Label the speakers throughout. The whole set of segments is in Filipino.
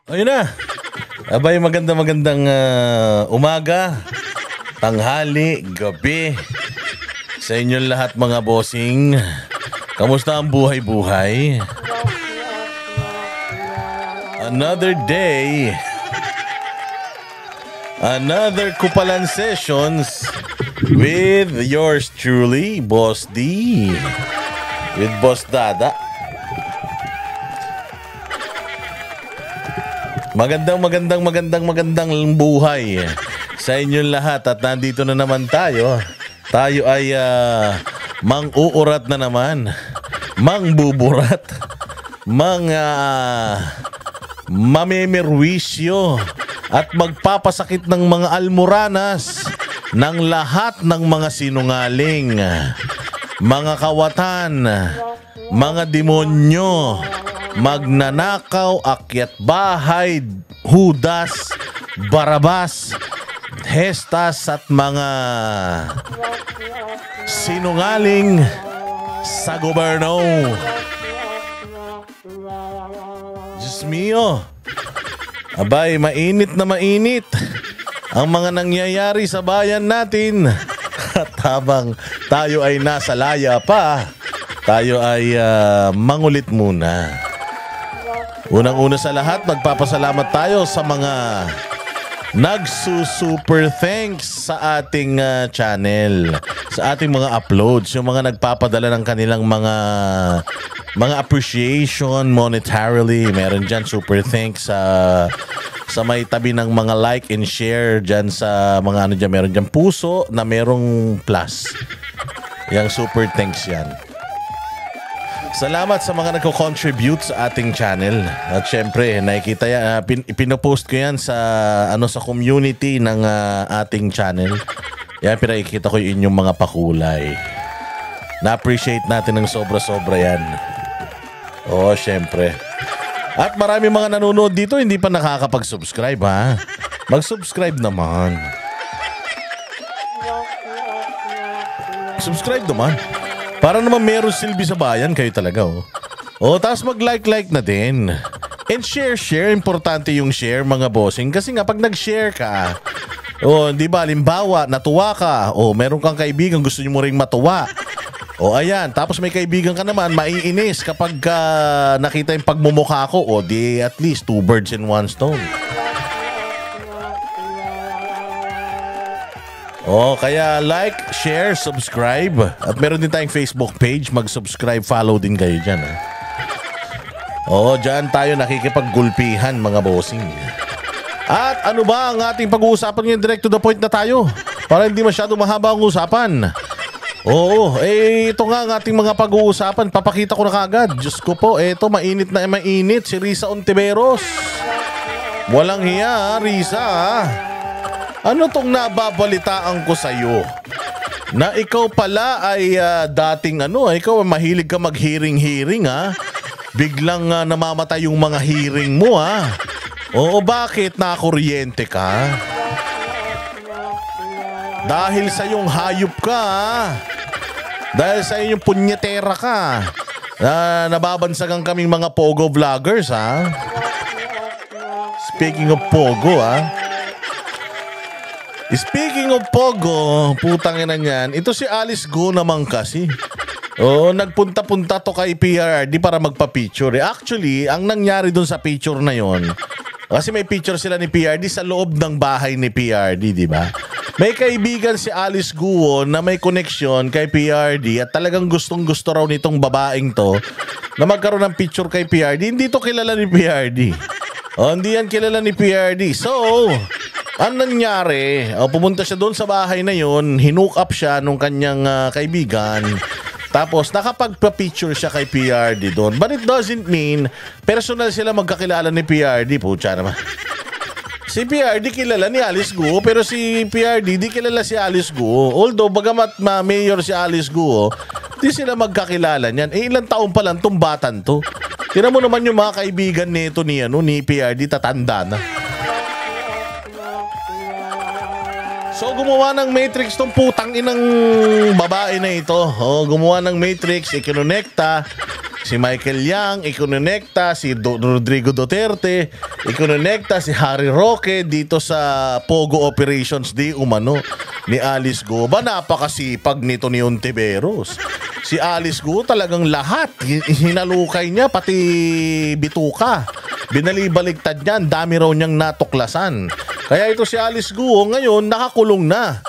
Speaker 1: Ayun na. Abay, magandang umaga, tanghali, gabi sa inyong lahat mga bossing. Kamusta ang buhay-buhay? Another day, another Kupalan Sessions with yours truly, Boss D, with Boss Dada. Magandang buhay sa inyong lahat at nandito na naman tayo. Tayo ay mang-uurat na naman, mang-buburat, mamemerwisyo at magpapasakit ng mga almoranas ng lahat ng mga sinungaling, mga kawatan, mga demonyo, magnanakaw, akyat bahay, Judas, Barabas, Hestas at mga sinungaling sa gobyerno. Diyos mio, abay, mainit na mainit ang mga nangyayari sa bayan natin. At habang tayo ay nasa laya pa, tayo ay mangulit muna. Unang-una sa lahat, magpapasalamat tayo sa mga nagsusuper thanks sa ating channel, sa ating mga uploads, yung mga nagpapadala ng kanilang mga appreciation monetarily. Meron dyan super thanks sa may tabi ng mga like and share dyan sa mga ano dyan. Meron dyan puso na merong plus. Yang super thanks yan. Salamat sa mga nagko-contribute sa ating channel. At syempre, nakikita yan, pinopost ko yan sa sa community ng ating channel. Yan, pinakikita ko yung inyong mga pakulay. Na-appreciate natin ng sobra-sobra yan. Oo, syempre. At marami mga nanonood dito hindi pa nakakapag-subscribe, ha? Mag-subscribe naman. Subscribe naman. Para naman meron silbi sa bayan, kayo talaga, oh. Oh, tapos mag-like na din. And share. Importante yung share, mga bossing. Kasi nga, pag nag-share ka, oh, di ba, halimbawa, natuwa ka, oh, meron kang kaibigan, gusto nyo mo rin matuwa. Oh, ayan. Tapos may kaibigan ka naman, maiinis kapag nakita yung pagmumukha ko, oh, di at least 2 birds in 1 stone. Oh, kaya like, share, subscribe. At meron din tayong Facebook page. Mag-subscribe, follow din kayo dyan. Oh, dyan tayo nakikipaggulpihan, mga bossing. At ano ba ang ating pag-uusapan ngayon? Direct to the point na tayo. Para hindi masyado mahaba ang usapan. Oo, ito nga ang ating mga pag-uusapan. Papakita ko na kagad. Diyos ko po, ito mainit na mainit. Si Risa Ontiveros. Walang hiya, Risa. Ano tong nababalitaan ko sa'yo? Na ikaw pala ay dating ikaw mahilig ka mag-hearing, ha? Biglang namamatay yung mga hearing mo, ha? Oo, bakit? Nakuryente ka? Dahil sa yung hayop ka, ha? Dahil sa yung punyetera ka. Nababansagan kaming mga Pogo vloggers, ha? Speaking of Pogo, ha? Speaking of Pogo, putang ina niyan, ito si Alice Go naman kasi. Oo, nagpunta-punta to kay PRD para magpa-picture. Actually, ang nangyari dun sa picture na yon, kasi may picture sila ni PRD sa loob ng bahay ni PRD, di ba? May kaibigan si Alice Guo na may connection kay PRD at talagang gustong-gusto raw nitong babaeng to na magkaroon ng picture kay PRD. Hindi to kilala ni PRD. Oh, hindi yan kilala ni PRD. So, ang nangyari, pumunta siya doon sa bahay na yun, hinook up siya nung kanyang kaibigan, tapos nakapagpa-picture siya kay PRD doon. But it doesn't mean personal sila magkakilala ni PRD. Pucha naman. Si PRD kilala ni Alice Guo, pero si PRD di kilala si Alice Guo. Although bagamat mayor si Alice Guo, di sila magkakilala niyan. Ilang taon pa lang tong batan to. Tingnan mo naman yung mga kaibigan nito ni PRD, tatanda na. So gumawa ng matrix tong putang inang babae na ito. Oh, gumawa ng matrix, ikinonekta si Michael Yang, ikononekta si Rodrigo Duterte, ikononekta si Harry Roque dito sa Pogo Operations di umano ni Alice Go. Ba, napakasipag nito ni Ontiveros. Si Alice Go talagang lahat hinalukay niya, pati bituka. Binalibaligtad niya, ang dami raw niyang natuklasan. Kaya ito si Alice Go ngayon nakakulong na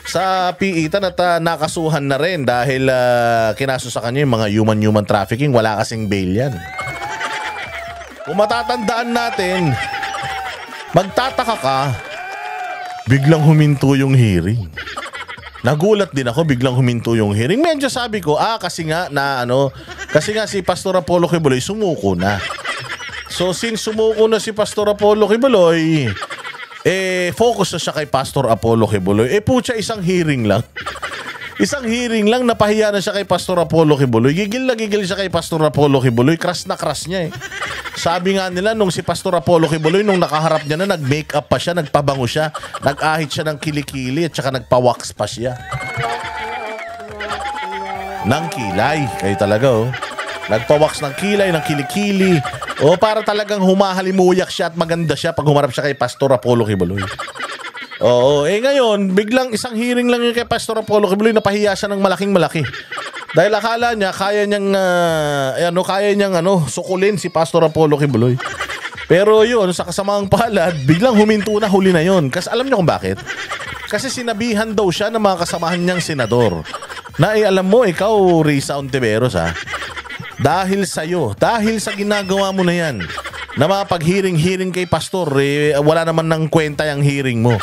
Speaker 1: sa piitan at nakasuhan na rin dahil kinaso sa kanya yung mga human trafficking. Wala kasing bail yan. Kung matatandaan natin, magtataka ka, biglang huminto yung hearing. Nagulat din ako, biglang huminto yung hearing. Medyo sabi ko, kasi nga si Pastor Apollo Quiboloy sumuko na. So since sumuko na si Pastor Apollo Quiboloy, focus na siya kay Pastor Apollo Quiboloy. Pucha, isang hearing lang. Isang hearing lang, napahiya na siya kay Pastor Apollo Quiboloy. Gigil na gigil siya kay Pastor Apollo Quiboloy. Crush na crush niya Sabi nga nila, nung si Pastor Apollo Quiboloy, nung nakaharap niya na, nag-makeup pa siya, nagpabango siya, nag-ahit siya ng kilikili at saka nagpa-wax pa siya. Nang kilay. Kayo talaga, Nagpa-wax ng kilay, ng kilikili. Para talagang humahalimuyak siya at maganda siya pag humarap siya kay Pastor Apollo Quiboloy. Ngayon, biglang isang hearing lang yun kay Pastor Apollo Quiboloy, napahiya siya ng malaking-malaki. Dahil akala niya, kaya niyang sukulin si Pastor Apollo Quiboloy. Pero yun, sa kasamaang palad, biglang huminto na, huli na yun. Kasi alam niyo kung bakit? Kasi sinabihan daw siya ng mga kasamahan niyang senador na alam mo, ikaw, Risa Ontiveros, dahil sa'yo, dahil sa ginagawa mo na yan, na mapag-hearing kay Pastor, wala naman ng kwenta yung hearing mo.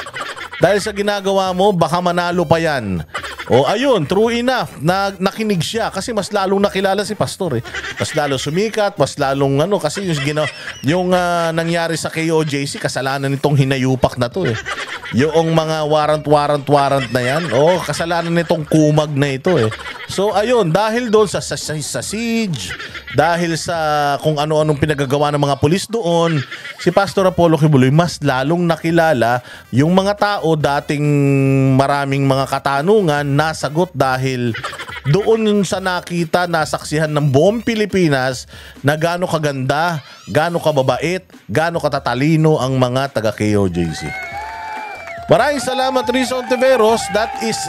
Speaker 1: Dahil sa ginagawa mo, baka manalo pa yan. Ayun, true enough, nakinig siya kasi mas lalong nakilala si Pastor. Mas lalong sumikat, mas lalong kasi yung nangyari sa KOJC, kasalanan nitong hinayupak na to Yung mga warrant na yan, kasalanan nitong kumag na ito So ayun, dahil doon sa siege, dahil sa kung ano-anong pinagagawa ng mga pulis doon, si Pastor Apollo Quiboloy mas lalong nakilala yung mga tao dating maraming mga katanungan nasagot dahil doon sa nakita, nasaksihan ng buong Pilipinas na gaano kaganda, gaano kababait, gaano katatalino ang mga taga-KOJC. Maraming salamat, Risa Ontiveros. That is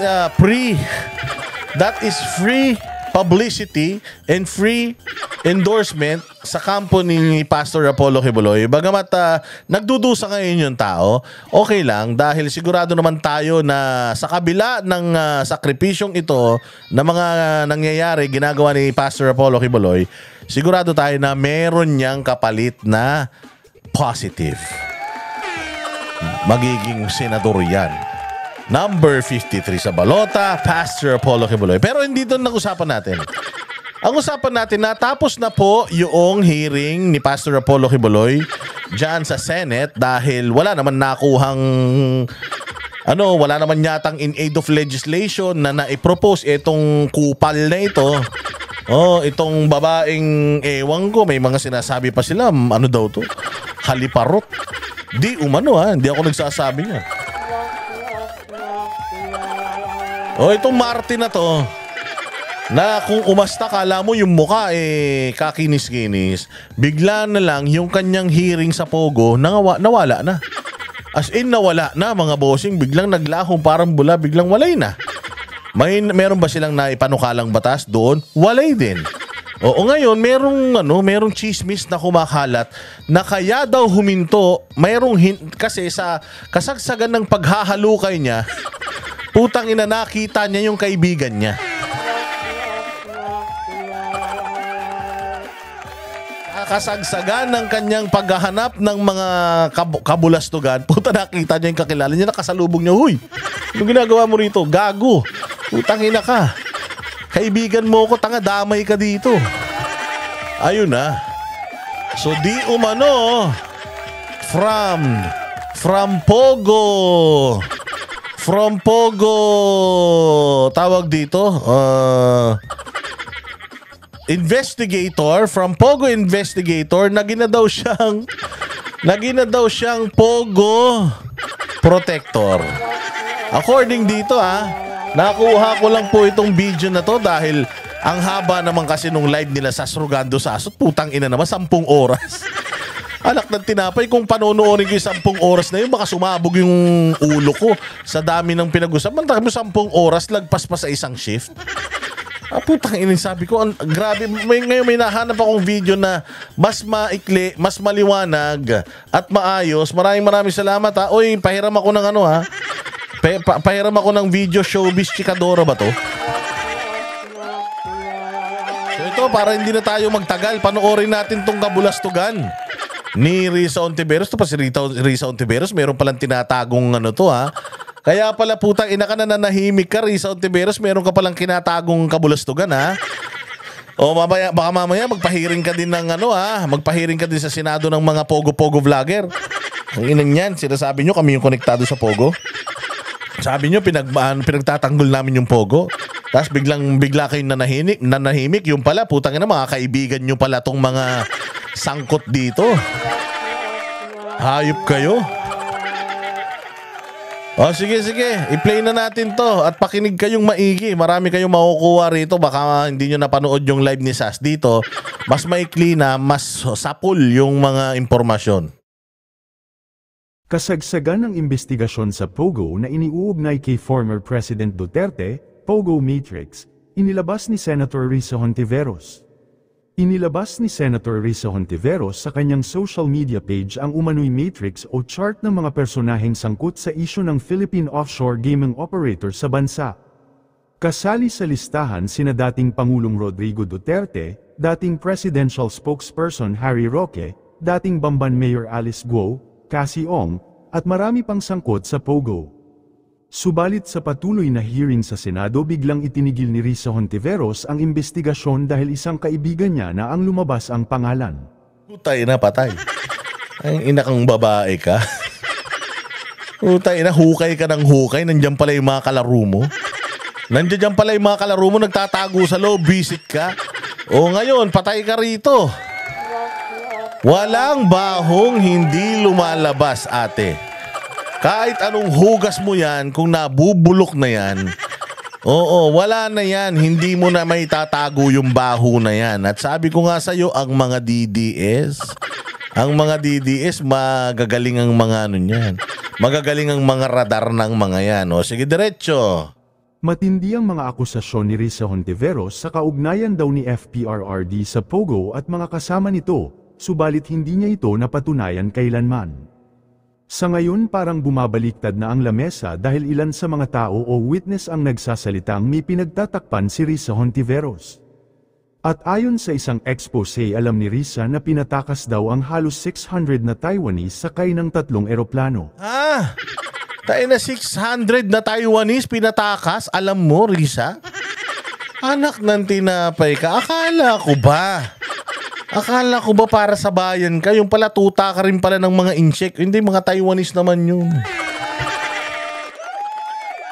Speaker 1: free publicity and free endorsement sa kampo ni Pastor Apollo Quiboloy. Bagamat nagdudusa ngayon yung tao, okay lang dahil sigurado naman tayo na sa kabila ng sakripisyong ito na mga nangyayari ginagawa ni Pastor Apollo Quiboloy, sigurado tayo na meron niyang kapalit na positive. Magiging senador yan. Number 53 sa balota, Pastor Apollo Quiboloy. Pero hindi doon nag-usapan natin. Ang usapan natin, natapos na po yung hearing ni Pastor Apollo Quiboloy dyan sa Senate dahil wala naman nakuhang wala naman yatang in aid of legislation na naipropose itong kupal na ito. Itong babaeng ewan ko, may mga sinasabi pa sila, daw to? Haliparot. Di umano hindi ako nagsasabi niya. Itong Martin na to, na kung umasta kala mo yung mukha kakinis-kinis, bigla na lang yung kanyang hearing sa Pogo nawala na. As in nawala na mga bossing, biglang naglahong parang bula, biglang walay na. Meron ba silang naipanukalang batas doon? Walay din. Ngayon, merong chismis na kumakalat na kaya daw huminto, kasi sa kasagsagan ng paghahalukay niya, putang ina, nakita niya yung kaibigan niya. Kasagsagan ng kanyang paghahanap ng mga kabulastugan, nakita niya yung kakilala niya, nakasalubong niya, huy, anong ginagawa mo rito? Gago. Putang ina ka. Kaibigan mo ko, tanga, damay ka dito. Ayun na. So di umano from Pogo. From Pogo, tawag dito, investigator, from Pogo investigator, naging na daw siyang Pogo protector. According dito nakuha ko lang po itong video na to dahil Ang haba naman kasi nung live nila sa Srugando Sasot, putang ina naman, 10 oras. Anak ng tinapay, kung panonoorin ko yung 10 oras na yun, baka sumabog yung ulo ko sa dami ng pinag-usapan. Tapos 10 oras, lagpas pa sa isang shift. Putang ina, sabi ko, grabe. Ngayon may nahanap akong video na mas maikli, mas maliwanag at maayos. Maraming salamat ha. Uy, pahiram ako ng ano ha. Pahiram ako ng video showbiz chikadora ba to? So ito, para hindi na tayo magtagal, panoorin natin tong kabulastugan ni Risa Ontiveros. Ito pa si Risa Ontiveros, meron palang tinatagong ano to ha. Kaya pala putang ina ka na nanahimik ka, Risa Ontiveros, meron ka palang kinatagong kabulastugan ha. O baka mamaya magpahiring ka din ng ano ha, magpahiring ka din sa Senado ng mga Pogo vlogger. Ang inang yan, sinasabi nyo kami yung konektado sa Pogo. Sabi nyo pinagtatanggol namin yung Pogo. Tapos bigla kayong nanahimik. Yung pala, putang ina, mga kaibigan nyo pala tong mga sangkot dito. Hayop kayo. O sige, i-play na natin to at pakinig kayong maigi. Marami kayong makukuha rito. Baka hindi nyo napanood yung live ni Sas dito. Mas maikli na, mas sapul yung mga impormasyon.
Speaker 2: Kasagsagan ng investigasyon sa Pogo na iniuugnay kay former President Duterte, Pogo Matrix, inilabas ni Senator Risa Hontiveros. Inilabas ni Senator Risa Hontiveros sa kanyang social media page ang umano'y matrix o chart ng mga personaheng sangkot sa isyu ng Philippine offshore gaming operator sa bansa. Kasali sa listahan sina dating Pangulong Rodrigo Duterte, dating Presidential Spokesperson Harry Roque, dating Bamban Mayor Alice Guo, Cassie Ong, at marami pang sangkot sa Pogo. Subalit sa patuloy na hearing sa Senado, biglang itinigil ni Risa Hontiveros ang investigasyon dahil isang kaibigan niya na ang lumabas ang pangalan.
Speaker 1: Putay na, patay. Ang ina kang babae ka. Putay na, hukay ka ng hukay. Nandiyan pala yung mga kalaro mo. Nandiyan pala yung mga kalaro mo, nagtatago sa loob, visit ka. O ngayon, patay ka rito. Walang bahong hindi lumalabas, ate. Kahit anong hugas mo yan, kung nabubulok na yan, oo, wala na yan. Hindi mo na may tatago yung baho na yan. At sabi ko nga sa'yo, ang mga DDS, magagaling ang mga ano yan. Magagaling ang mga radar ng mga yan. O, sige, diretso.
Speaker 2: Matindi ang mga akusasyon ni Risa Hontiveros sa kaugnayan daw ni FPRRD sa Pogo at mga kasama nito, subalit hindi niya ito napatunayan kailanman. Sa ngayon parang bumabaliktad na ang lamesa dahil ilan sa mga tao o witness ang nagsasalitang may pinagtatakpan si Risa Hontiveros. At ayon sa isang expose, alam ni Risa na pinatakas daw ang halos 600 na Taiwanese sakay ng 3 eroplano.
Speaker 1: Tayo na 600 na Taiwanese pinatakas, alam mo Risa? Anak ng tinapay ka, Akala ko ba para sa bayan ka? Yung pala tuta ka rin pala ng mga insect. Hindi, mga Taiwanese naman yun.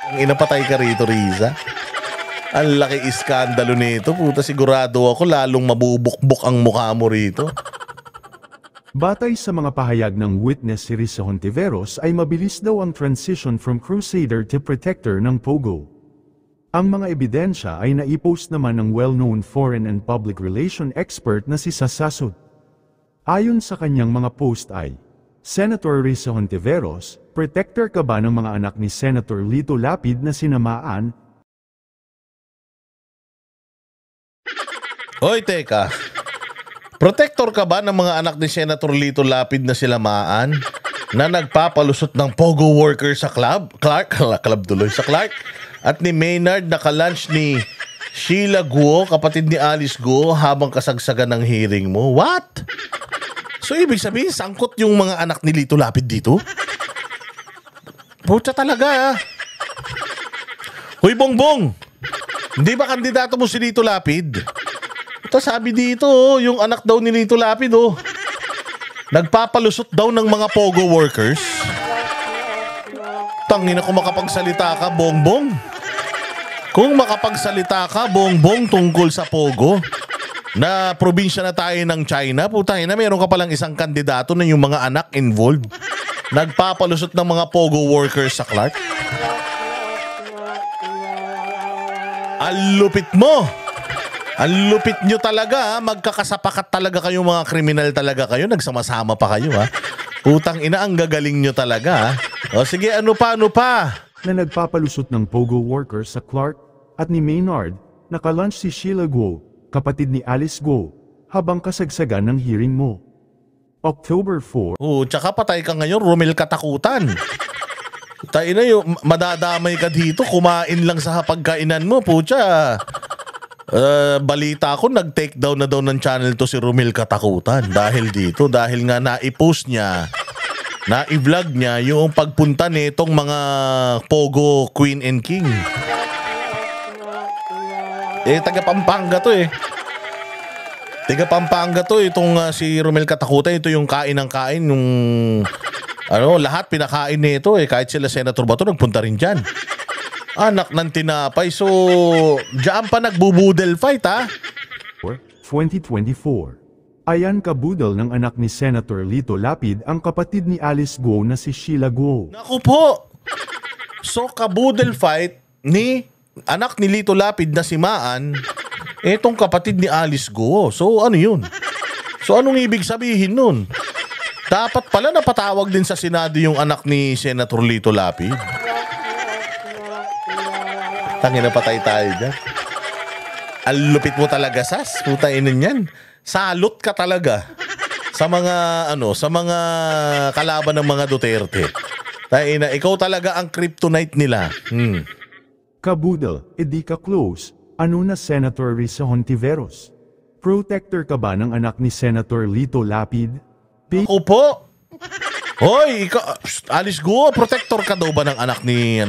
Speaker 1: Ang inapatay ka rito, Risa. Ang laki iskandalo nito. Puta, sigurado ako lalong mabubukbok ang mukha mo rito.
Speaker 2: Batay sa mga pahayag ng witness si Risa Hontiveros ay mabilis daw ang transition from crusader to protector ng Pogo. Ang mga ebidensya ay naipost naman ng well-known foreign and public relation expert na si Sasasot. Ayon sa kanyang mga post ay, Senator Risa Hontiveros, protector ka ba ng mga anak ni Senator Lito Lapid na sinamaan?
Speaker 1: Hoy, teka. Protector ka ba ng mga anak ni Senator Lito Lapid na silamaan na nagpapalusot ng Pogo worker sa Clark? At ni Maynard nakalunch ni Sheila Guo, kapatid ni Alice Guo, habang kasagsagan ng hearing mo. What? So ibig sabihin, sangkot yung mga anak ni Lito Lapid dito? Pucha talaga. Hoy Bongbong, hindi ba kandidato mo si Lito Lapid? Ito sabi dito, yung anak daw ni Lito Lapid, nagpapalusot daw ng mga Pogo workers. Tangina, kung makapagsalita ka, Bongbong. Kung makapagsalita ka, Bongbong, tungkol sa Pogo, na probinsya na tayo ng China, putang ina, meron ka palang isang kandidato na yung mga anak involved. Nagpapalusot ng mga Pogo workers sa Clark. Alupit mo! Ang lupit nyo talaga, ha? Magkakasapakat talaga kayo, mga kriminal talaga kayo. Nagsama-sama pa kayo, ha? Putang ina, ang gagaling nyo talaga, ha? O sige, ano pa?
Speaker 2: Na nagpapalusot ng Pogo worker sa Clark at ni Maynard, nakalunch si Sheila Guo, kapatid ni Alice Guo, habang kasagsagan ng hearing mo. October 4,
Speaker 1: Tsaka patay ka ngayon, Romel Katakutan. Tayo na yung madadamay ka dito, kumain lang sa hapagkainan mo, putya. Balita ko, nag-take down na daw ng channel to si Romel Katakutan dahil dito, dahil nga na-post niya, na-vlog niya yung pagpunta nitong mga Pogo Queen and King. Taga Pampanga to Taga Pampanga to, itong si Romel Katakutan, ito yung kain ng kain, yung lahat pinakain nito kahit sila Senator Bato nagpunta rin dyan. Anak ng tinapay, so diyan pa nagbubudel fight
Speaker 2: 2024. Ayan kabudel ng anak ni Senator Lito Lapid ang kapatid ni Alice Guo na si Sheila Guo.
Speaker 1: Naku po! So kabudel fight ni anak ni Lito Lapid na si Maan, etong kapatid ni Alice Guo. So ano yun? So anong ibig sabihin nun? Dapat pala napatawag din sa Senado yung anak ni Senator Lito Lapid. Tangina, patay tayo dyan. Ang lupit mo talaga, Sas. Putainan yan. Salot ka talaga sa mga kalaban ng mga Duterte. Tangina, ikaw talaga ang kryptonite nila.
Speaker 2: Kabudel, edi ka close. Ano na Senator Risa Hontiveros? Protector ka ba ng anak ni Senator Lito Lapid?
Speaker 1: Ako po. Hoy, Alice Guo, protector ka daw ba ng anak ni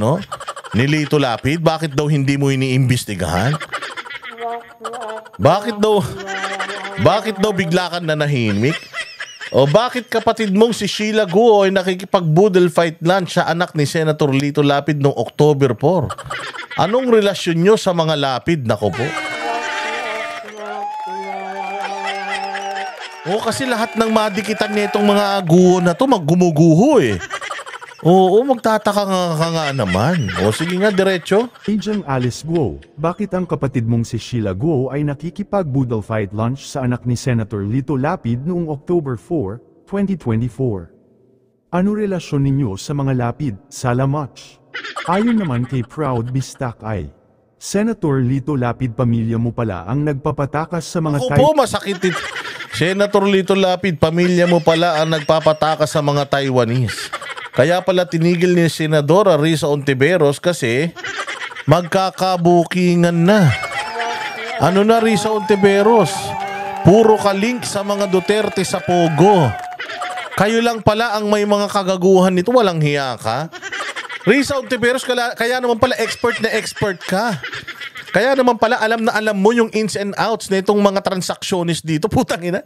Speaker 1: Lito Lapid? Bakit daw hindi mo iniimbestigahan? Bakit daw bigla ka nanahimik? O bakit kapatid mong si Sheila Guo ay nakikipag-boodle fight lunch sa anak ni Senator Lito Lapid noong October 4? Anong relasyon nyo sa mga Lapid? Nako po. Kasi lahat ng madikitan nitong mga Guo na to maggumuguho Oo, magtataka nga naman. Sige nga, diretso.
Speaker 2: Agent Alice Guo, bakit ang kapatid mong si Sheila Guo ay nakikipag-boodle fight lunch sa anak ni Senator Lito Lapid noong October 4, 2024? Ano relasyon ninyo sa mga Lapid? Salamat. Ayon naman kay Proud Bistak ay, Senator Lito Lapid, pamilya mo pala ang nagpapatakas sa mga
Speaker 1: masakit ito. Senator Lito Lapid, pamilya mo pala ang nagpapatakas sa mga Taiwanese. Kaya pala tinigil ni Senadora Risa Hontiveros kasi magkakabukingan na. Ano na, Risa Hontiveros? Puro ka link sa mga Duterte sa Pogo. Kayo lang pala ang may mga kagaguhan nito, walang hiya ka. Risa Hontiveros, kaya naman pala expert na expert ka. Kaya naman pala alam na alam mo yung ins and outs na itong mga transactionist dito. Putang ina.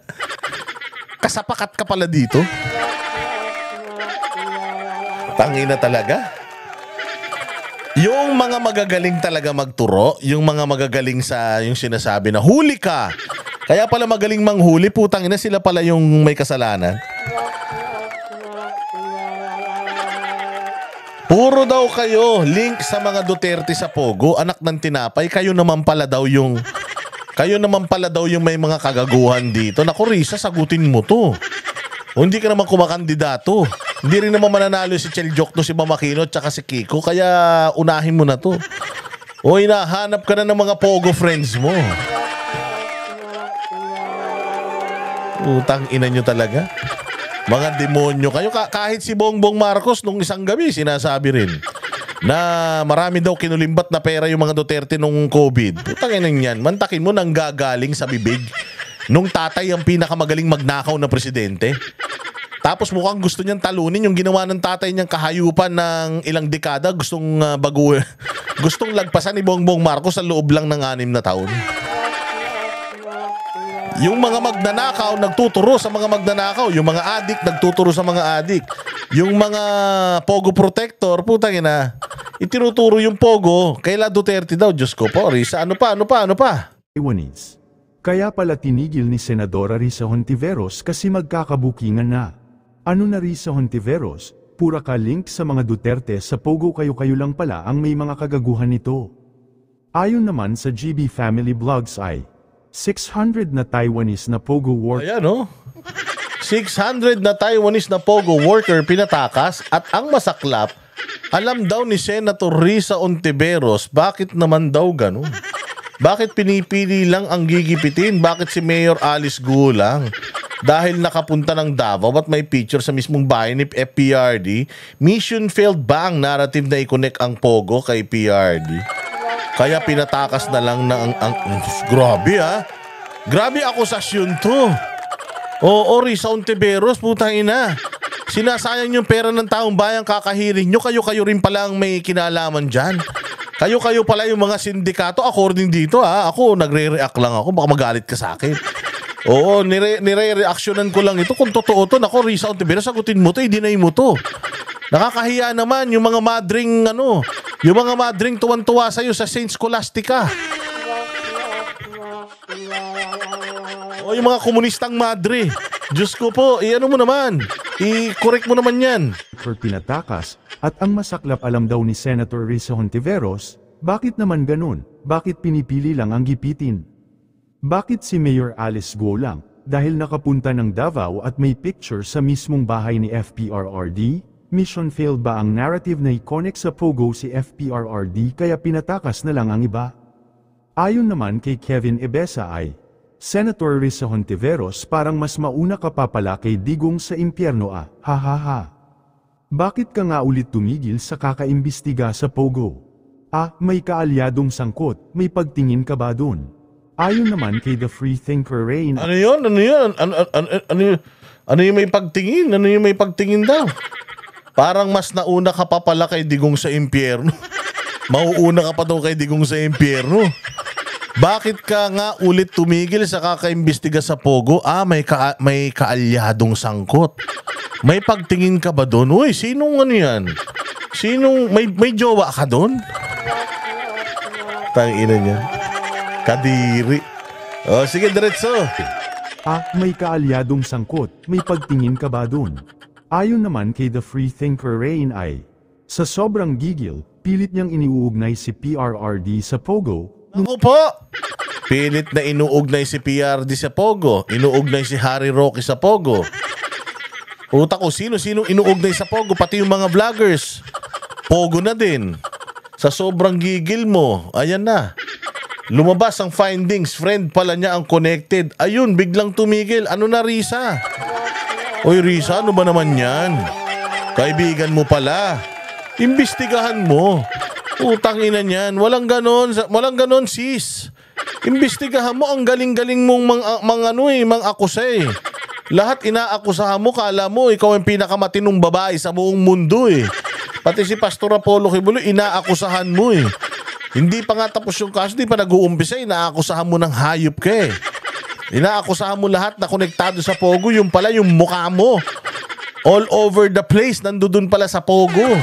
Speaker 1: Kasapakat ka pala dito. Tangina talaga. Yung mga magagaling talaga magturo, yung mga magagaling sa yung sinasabi na huli ka. Kaya pala magaling manghuli, putang ina, sila pala yung may kasalanan. Puro daw kayo link sa mga Duterte sa Pogo, anak ng tinapay. Kayo naman pala daw yung may mga kagaguhan dito. Naku, Risa, sagutin mo to. O hindi ka naman kumakandidato. Hindi rin naman mananalo si Chel Jokno, si Mama Kino, tsaka si Kiko. Kaya unahin mo na to. O hinahanap ka na ng mga Pogo friends mo. Utang ina nyo talaga. Mga demonyo kayo. Kahit si Bongbong Marcos nung isang gabi sinasabi rin na marami daw kinulimbat na pera yung mga Duterte nung COVID. Utang ina yan. Mantakin mo nang gagaling sa bibig nung tatay ang pinakamagaling magnakaw na presidente. Tapos mukhang gusto niyang talunin yung ginawa ng tatay niyang kahayupan ng ilang dekada. Gustong gustong lagpasan ni Bongbong Marcos sa loob lang ng 6 na taon. Yung mga magnanakaw nagtuturo sa mga magnanakaw. Yung mga adik nagtuturo sa mga adik. Yung mga Pogo protector, putang ina, itinuturo yung Pogo kaila Duterte daw. Diyos ko po, Risa. Ano pa?
Speaker 2: Taiwanese. Kaya pala tinigil ni Senadora Risa Hontiveros kasi magkakabukingan na. Ano na, Risa Hontiveros? Pura ka link sa mga Duterte sa Pogo, kayo lang pala ang may mga kagaguhan nito. Ayon naman sa GB Family Blogs ay, 600 na Taiwanese na Pogo worker.
Speaker 1: Ayan, oh. 600 na Taiwanese na Pogo worker pinatakas at ang masaklap, alam daw ni Senator Risa Hontiveros bakit naman daw ganun. Bakit pinipili lang ang gigipitin? Bakit si Mayor Alice Guo lang? Dahil nakapunta ng Davao at may picture sa mismong bahay ni FPRD, mission failed ba ang narrative na i-connect ang Pogo kay PRD? Kaya pinatakas na lang na ang grabe ha. Grabe akusasyon to. Oo, Risa Hontiveros, putang ina. Sinasayang yung pera ng taong bayan kakahiring nyo. Kayo-kayo rin pala ang may kinalaman dyan. Kayo-kayo pala yung mga sindikato. According dito ha, ako nagre-react lang ako. Baka magalit ka sa akin. Oo, nire-reactionan ko lang ito. Kung totoo to, nako Risa Hontiveros, sagutin mo to, i-deny mo to. Nakakahiya naman yung mga madring yung mga madring tuwan-tuwa sa'yo sa Saint Scholastica. O yung mga komunistang madre. Diyos ko po, i-ano mo naman. I-correct mo naman yan.
Speaker 2: For pinatakas, at ang masaklap alam daw ni Senator Risa Hontiveros, bakit naman ganun? Bakit pinipili lang ang gipitin? Bakit si Mayor Alice Guo lang? Dahil nakapunta ng Davao at may picture sa mismong bahay ni FPRRD? Mission failed ba ang narrative na i-connect sa Pogo si FPRRD kaya pinatakas na lang ang iba? Ayon naman kay Kevin Ebesa ay, Senator Risa Hontiveros parang mas mauna ka pa pala kay Digong sa impyerno ha ha ha. Bakit ka nga ulit tumigil sa kakaimbestiga sa Pogo? May kaalyadong sangkot, may pagtingin ka ba dun? Ayon naman kay The Free Thinker Rain.
Speaker 1: Ano yun? Ano yung may pagtingin? Ano yung may pagtingin daw? Parang mas nauna ka pa pala kay Digong sa impyerno. Mauuna ka pa daw kay Digong sa impyerno. Bakit ka nga ulit tumigil sa kakaimbestiga sa Pogo? May kaalyadong sangkot. May pagtingin ka ba doon? Uy, sinong ano yan? May jowa ka doon? Tangina niya. Kadiri. O, sige, diretso.
Speaker 2: May kaalyadong sangkot. May pagtingin ka ba doon? Ayon naman kay The Free Thinker Rain ay, sa sobrang gigil, pilit niyang iniuugnay si PRRD sa Pogo.
Speaker 1: Ako po! Pilit na inuugnay si PRD sa Pogo. Inuugnay si Harry Roque sa Pogo. Puta ko, sino-sino inuugnay sa Pogo? Pati yung mga vloggers. Pogo na din. Sa sobrang gigil mo, ayan na. Lumabas ang findings. Friend pala niya ang connected. Ayun, biglang tumigil. Ano na, Risa? Oy, Risa, ano ba naman yan? Kaibigan mo pala. Imbestigahan mo. Utang ina niyan. Walang ganon, sis. Imbestigahan mo, ang galing-galing mong mang-akusa eh. Lahat inaakusahan mo, kala mo, ikaw ang pinakamatinong babae sa buong mundo eh. Pati si Pastor Apollo Kibulo, inaakusahan mo eh. Hindi pa nga tapos yung kaso, hindi pa nag-uumpisa, inaakusahan mo ng hayop ka eh. Inaakusahan mo lahat na konektado sa Pogo, yung pala yung mukha mo. All over the place, nandoon pala sa Pogo.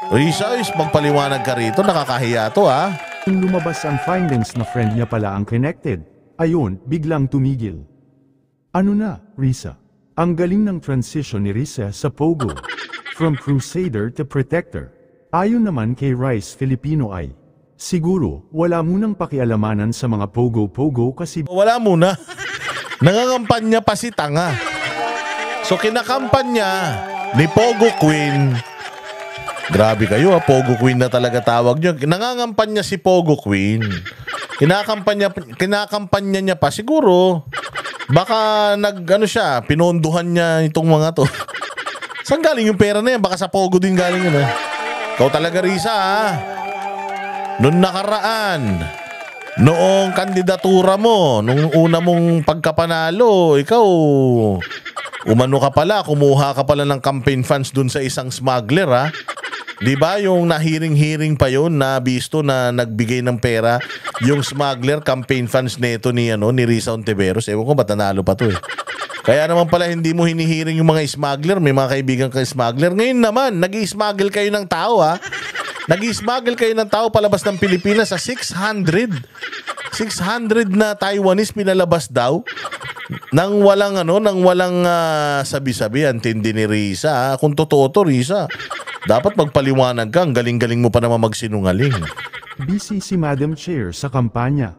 Speaker 1: Risa, magpaliwanag ka rito, nakakahiya to ha.
Speaker 2: Nung lumabas ang findings na friend niya pala ang connected, ayun, biglang tumigil. Ano na, Risa? Ang galing ng transition ni Risa sa Pogo. From crusader to protector. Ayon naman kay Rice Filipino ay, siguro, wala munang pakialamanan sa mga Pogo-Pogo kasi...
Speaker 1: Wala muna. Nangangampanya pa si tanga. So kinakampanya ni Pogo Queen. Grabe kayo ha, Pogo Queen na talaga tawag nyo. Nangangampanya si Pogo Queen. Kinakampanya niya pa. Siguro, baka pinonduhan niya itong mga to. Saan galing yung pera na yan? Baka sa Pogo din galing yun ha. Ikaw talaga, Risa ha. Noong nakaraan, noong kandidatura mo, nung una mong pagkapanalo, ikaw, umano ka pala, kumuha ka pala ng campaign funds dun sa isang smuggler ha. Diba yung nahiring-hiring pa yun na bisto na nagbigay ng pera yung smuggler campaign funds nito ni Risa Hontiveros. Ewan ko ba't nanalo pa to eh. Kaya naman pala hindi mo hinihiring yung mga smuggler, may mga kaibigan kay smuggler. Ngayon naman, nag-i-smuggle kayo ng tao ha. Nag-i-smuggle kayo ng tao palabas ng Pilipinas sa 600 na Taiwanese pinalabas daw nang walang sabi-sabi. Antindi ni Risa ha. Kung totoo to, Risa, dapat magpaliwanag ka. Ang galing-galing mo pa naman magsinungaling.
Speaker 2: Busy si Madam Chair sa kampanya.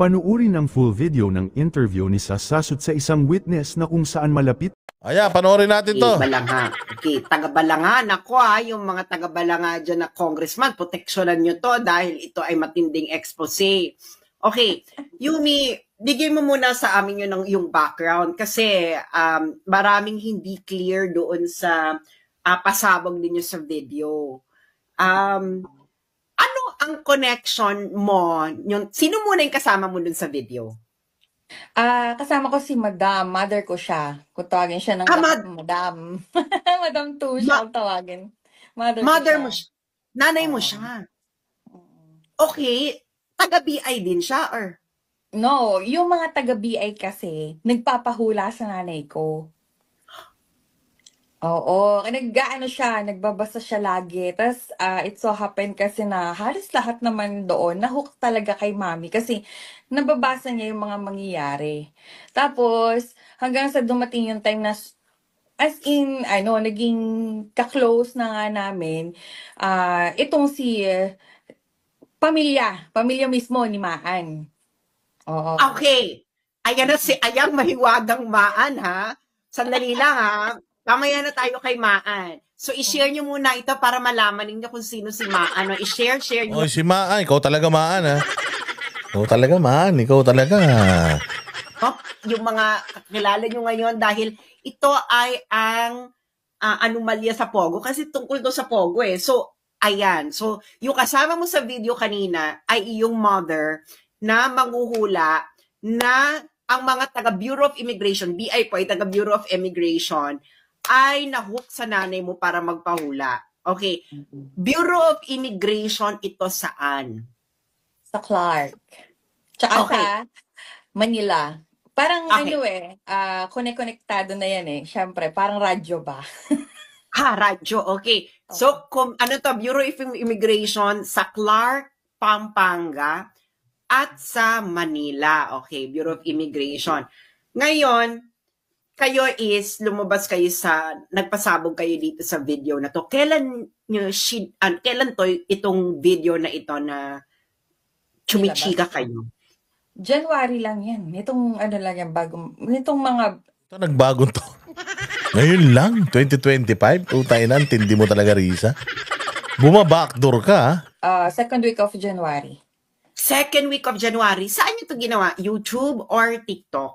Speaker 2: Panuuri ng full video ng interview ni Sasasot sa isang witness na kung saan malapit.
Speaker 1: Ayan, panoorin natin to.
Speaker 3: Balanga. Okay, taga-Balanga. Nako yung mga taga-Balanga dyan na congressman, proteksyonan nyo to dahil ito ay matinding expose. Okay, Yumi, bigay mo muna sa amin yung background kasi maraming hindi clear doon sa pasabog ninyo sa video. Ano ang connection mo? Sino muna yung kasama mo doon sa video?
Speaker 4: Kasama ko si Madam, mother ko siya. Kung tawagin siya ng Madam. Madam 2 siya ang tawagin. Mother
Speaker 3: mo siya. Nanay mo siya. Okay, taga-BI din siya or?
Speaker 4: No, yung mga taga-BI kasi, nagpapahula sa nanay ko. Oo, nagbabasa siya lagi. Tapos, it so happen kasi na halos lahat naman doon, nahook talaga kay mami kasi nababasa niya yung mga mangyayari. Tapos, hanggang sa dumating yung time na, as in, naging ka-close na nga namin, itong si pamilya mismo ni Maan. Oo.
Speaker 3: Okay, ayan na si Ayang Mahiwagang Maan, ha? Sandali lang, ha? Mamaya na tayo kay Maan. So, i-share nyo muna ito para malaman ninyo kung sino si Maan. Share nyo.
Speaker 1: Oy, si Maan. Ikaw talaga Maan, ha? Ikaw talaga Maan. Ikaw talaga.
Speaker 3: Yung mga kakilala nyo ngayon dahil ito ay ang anomalya sa Pogo. Kasi tungkol to sa Pogo eh. So, ayan. So, yung kasama mo sa video kanina ay iyong mother na manghuhula na ang mga taga-Bureau of Immigration, BI po ay taga-Bureau of Immigration, ay nahook sa nanay mo para magpahula. Okay. Bureau of Immigration, ito saan?
Speaker 4: Sa Clark. Tsaka sa Manila. Parang konektado na yan eh. Siyempre, parang radyo ba?
Speaker 3: Radyo. Okay. So, Bureau of Immigration sa Clark, Pampanga, at sa Manila. Okay, Bureau of Immigration. Ngayon, kayo lumabas kayo nagpasabog kayo dito sa video na to. Kailan to itong video na ito na chumichika kayo?
Speaker 4: January lang yan. Itong
Speaker 1: Ito nagbagong to. Ngayon lang, 2025. Tayo na, tindi mo talaga, Risa. Bumabackdoor ka, ha?
Speaker 4: Second week of January.
Speaker 3: Second week of January. Saan nyo ito ginawa? YouTube or TikTok?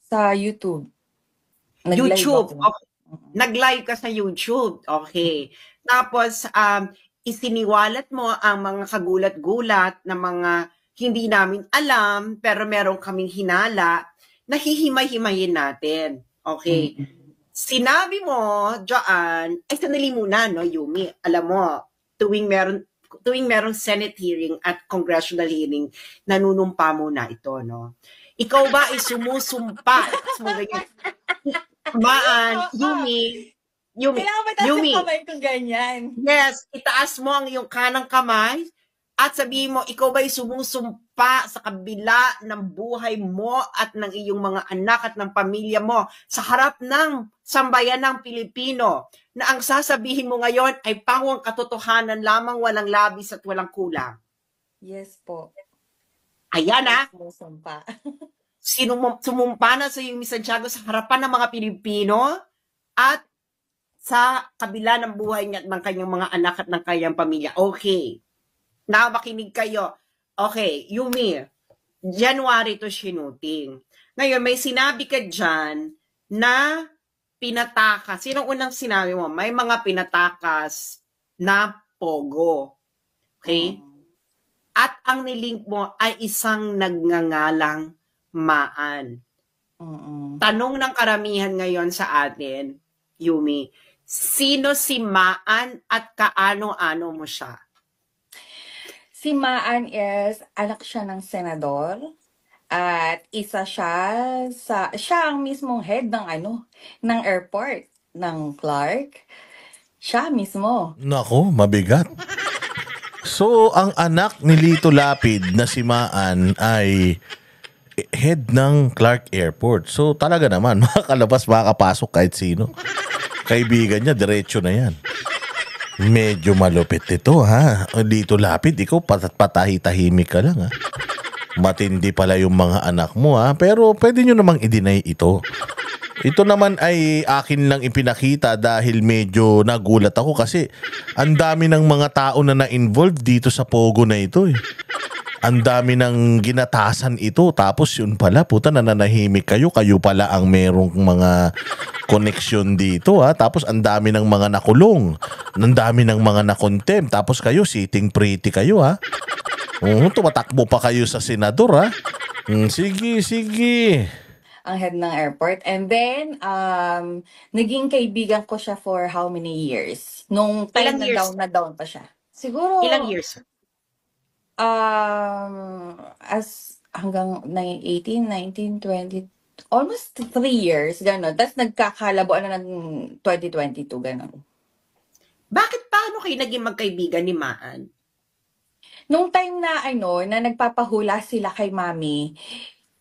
Speaker 4: Sa YouTube.
Speaker 3: YouTube. Okay. Nag-live ka sa YouTube. Okay. Tapos, isiniwalat mo ang mga kagulat-gulat na mga hindi namin alam, pero meron kaming hinala na hihimay-himayin natin. Okay. Sinabi mo, Joanne, sandali muna, no, Yumi. Alam mo, tuwing merong Senate hearing at congressional hearing, nanunumpa mo na ito, no? Ikaw ba ay sumusumpa? Maan, Yumi.
Speaker 4: Kailangan ba taas yung kamay kong ganyan?
Speaker 3: Yes, itaas mo ang iyong kanang kamay at sabihin mo, ikaw ba ay sumusumpa sa kabila ng buhay mo at ng iyong mga anak at ng pamilya mo sa harap ng sambayanang Pilipino na ang sasabihin mo ngayon ay pangwang katotohanan lamang, walang labis at walang kulang?
Speaker 4: Yes po.
Speaker 3: Ayan
Speaker 4: Sumusumpa.
Speaker 3: Sumumpa na sa iyong Santiago sa harapan ng mga Pilipino at sa kabila ng buhay niya at ng kanyang mga anak at ng kanyang pamilya. Okay. Now, makinig kayo. Okay, Yumi, January to shooting. Ngayon, may sinabi ka dyan na pinatakas. Sinong unang sinabi mo? May mga pinatakas na Pogo. Okay? At ang nilink mo ay isang nagngangalang Maan. Tanong ng karamihan ngayon sa atin, Yumi, sino si Maan at kaano-ano mo siya?
Speaker 4: Si Maan is anak siya ng senador at isa siya ang mismong head ng airport ng Clark. Siya mismo.
Speaker 1: Nako, mabigat. So, ang anak ni Lito Lapid na si Maan ay head ng Clark Airport. So, talaga naman, makakalabas, makakapasok kahit sino. Kaibigan niya, diretso na yan. Medyo malupit ito, ha? Lito Lapid, ikaw patahi-tahimik ka lang, ha? Matindi pala yung mga anak mo ha. Pero pwede nyo namang i-deny ito. Ito naman ay akin lang ipinakita dahil medyo nagulat ako kasi ang dami ng mga tao na na-involved dito sa Pogo na ito eh. Ang dami ng ginatasan ito tapos yun pala puta nananahimik kayo. Kayo pala ang merong mga connection dito ha. Tapos ang dami ng mga nakulong. Ang dami ng mga nakontem. Tapos kayo sitting pretty kayo ha. Tumatakbo pa kayo sa senador ha. Sige, sige.
Speaker 4: Ang head ng airport. And then, naging kaibigan ko siya for how many years? Nung time
Speaker 3: Ilang years?
Speaker 4: na down pa siya. Siguro,
Speaker 3: Ilang years?
Speaker 4: as hanggang 18, 19, 20, almost 3 years, gano'n. Tapos nagkakalabuan na ng 2022, gano'n.
Speaker 3: Bakit paano kayo naging magkaibigan ni Maan?
Speaker 4: Nung time na na nagpapahula sila kay Mami,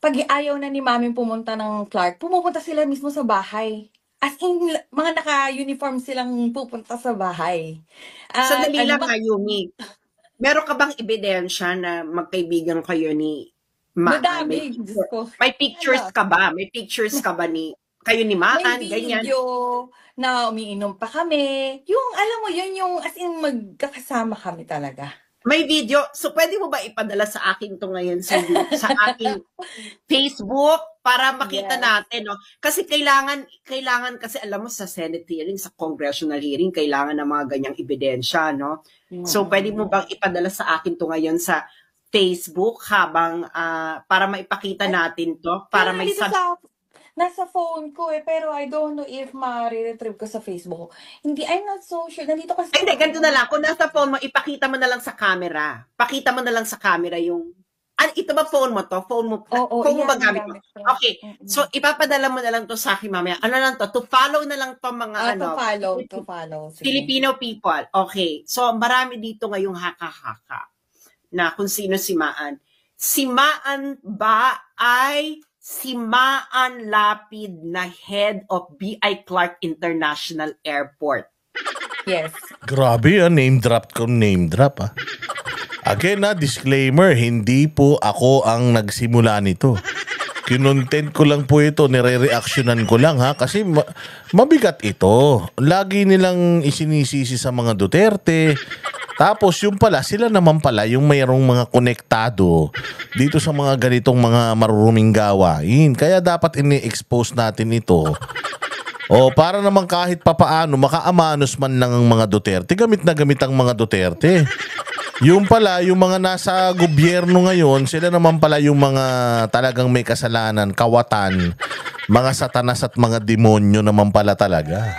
Speaker 4: pag ayaw na ni Mami pumunta ng Clark, pumupunta sila mismo sa bahay. As in, mga naka-uniform silang pupunta sa bahay.
Speaker 3: Sandali lang
Speaker 4: Ano ba?
Speaker 3: Yumi. Meron ka bang ebidensya na magkaibigan kayo ni Maan?
Speaker 4: Madami, Diyos ko.
Speaker 3: May pictures ka ba? May pictures ka ba ni kayo ni Maan?
Speaker 4: May
Speaker 3: Ganyan.
Speaker 4: video na umiinom pa kami. Yung, alam mo, yun yung as in magkakasama kami talaga.
Speaker 3: May video. So, pwede mo ba ipadala sa akin to ngayon sa aking Facebook para makita
Speaker 4: Yes.
Speaker 3: natin, no? Kasi kailangan kasi alam mo sa Senate hearing, sa congressional hearing, kailangan ng mga ganyang ebidensya, no? So, pwede mo bang ipadala sa akin to ngayon sa Facebook habang para maipakita natin to? Para
Speaker 4: Pero
Speaker 3: may
Speaker 4: dito nasa phone ko pero I don't know if ma-retrieve ko sa Facebook. Hindi, I'm not so sure. Nandito kasi.
Speaker 3: Ay, hindi, ganito na lang. Kung nasa phone mo, ipakita mo na lang sa camera. Pakita mo na lang sa camera yung... ito ba phone mo to? Phone mo
Speaker 4: Oo,
Speaker 3: ba
Speaker 4: yan,
Speaker 3: gamit mo?
Speaker 4: gamit ko.
Speaker 3: Okay. So, ipapadala mo na lang to sa akin mamaya. Ano lang to? To follow na lang to mga
Speaker 4: To follow. Sige.
Speaker 3: Filipino people. Okay. So, marami dito ngayong haka-haka na kung sino si Maan. Si Maan ba ay si Maan Lapid na head of B.I. Clark International Airport?
Speaker 4: Yes.
Speaker 1: Grabe name drop. Again disclaimer, hindi po ako ang nagsimula nito. Kinontent ko lang po ito, nire-reactionan ko lang ha, kasi mabigat ito. Lagi nilang isinisisi sa mga Duterte. Tapos yung pala, sila naman pala yung mayroong mga konektado dito sa mga ganitong mga maruruming gawain. Kaya dapat ini-expose natin ito. O para naman kahit papaano, makaamanos man lang ang mga Duterte. Gamit na gamit ang mga Duterte. Yung pala, yung mga nasa gobyerno ngayon, sila naman pala yung mga talagang may kasalanan, kawatan, mga satanas at mga demonyo naman pala talaga.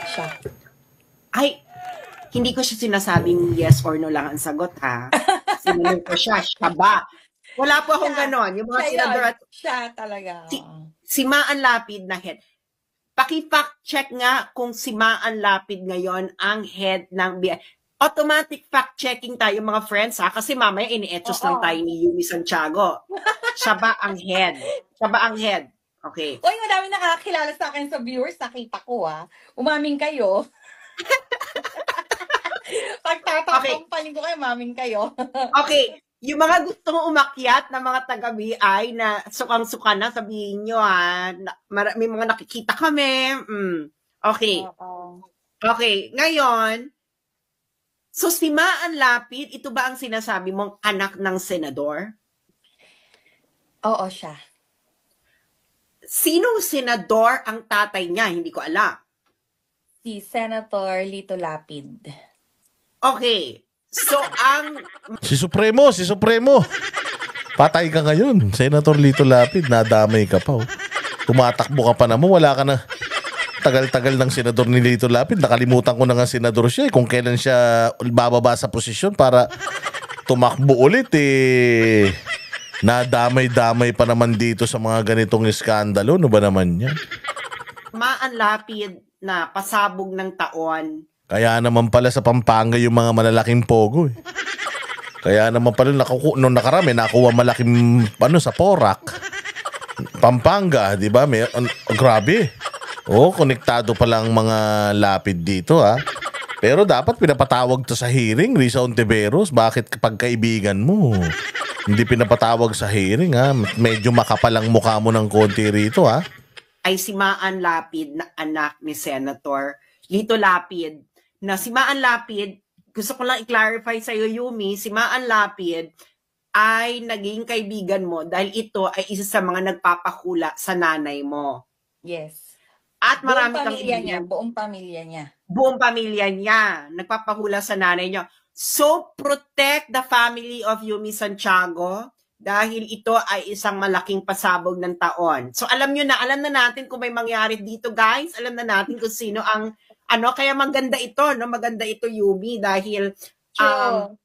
Speaker 4: Siya.
Speaker 3: Ay, hindi ko siya sinasabing yes or no lang ang sagot, ha? Sinunod ko siya ba? Wala po akong ganon. Yung mga senador at
Speaker 4: Siya talaga.
Speaker 3: si Maan Lapid na head. Paki-fact check nga kung si Maan Lapid ngayon ang head ng BI. Automatic fact checking tayo mga friends, ha? Kasi mamaya ini-etos lang tayo ni Yumi Santiago. Siya ba ang head? Siya ba ang head? Okay.
Speaker 4: Uy, madami nakakilala sa akin sa viewers. Nakita ko, Umaming kayo. Pagtatapampaling ko kayo, maming kayo.
Speaker 3: Okay. Yung mga gustong umakyat na mga taga-BI na sukang-suka na, sabihin nyo, may mga nakikita kami. Okay. Okay. Ngayon, so si Maan Lapid, ito ba ang sinasabi mong anak ng senador?
Speaker 4: Oo, siya.
Speaker 3: Sinong senador ang tatay niya? Hindi ko alam.
Speaker 4: Si Senator Lito Lapid.
Speaker 3: Okay. So,
Speaker 1: Si Supremo. Patay ka ngayon. Senator Lito Lapid, nadamay ka pa. Tumatakbo ka pa naman, wala ka na. Tagal-tagal ng senador ni Lito Lapid. Nakalimutan ko na nga senador siya. Kung kailan siya bababa sa posisyon para tumakbo ulit nadamay-damay pa naman dito sa mga ganitong iskandalo. Ano ba naman yan?
Speaker 3: Maan Lapid na pasabog ng taon.
Speaker 1: Kaya naman pala sa Pampanga yung mga malalaking pogo. Kaya naman pala nung nakarami nakuha malaking sa Porac. Pampanga, di ba? Grabe. Konektado pala ang mga Lapid dito, ha. Pero dapat pinapatawag to sa hearing, Risa Ontiveros. Bakit kapag kaibigan mo, hindi pinapatawag sa hearing, ha? Medyo makapalang mukha mo ng konti rito, ha?
Speaker 3: Ay si Maan Lapid na anak ni Senator Lito Lapid. Na si Maan Lapid, gusto ko lang i-clarify sa iyo, Yumi, si Maan Lapid ay naging kaibigan mo dahil ito ay isa sa mga nagpapahula sa nanay mo.
Speaker 4: Yes.
Speaker 3: At marami
Speaker 4: Buong
Speaker 3: kang
Speaker 4: pamilya niya,
Speaker 3: kaibigan.
Speaker 4: buong pamilya niya.
Speaker 3: Buong pamilya niya nagpapahula sa nanay niya. So, protect the family of Yumi Santiago dahil ito ay isang malaking pasabog ng taon. So, alam na natin kung may mangyari dito, guys. Alam na natin kung sino ang kaya maganda ito, no? Maganda ito, Yumi, dahil
Speaker 4: True.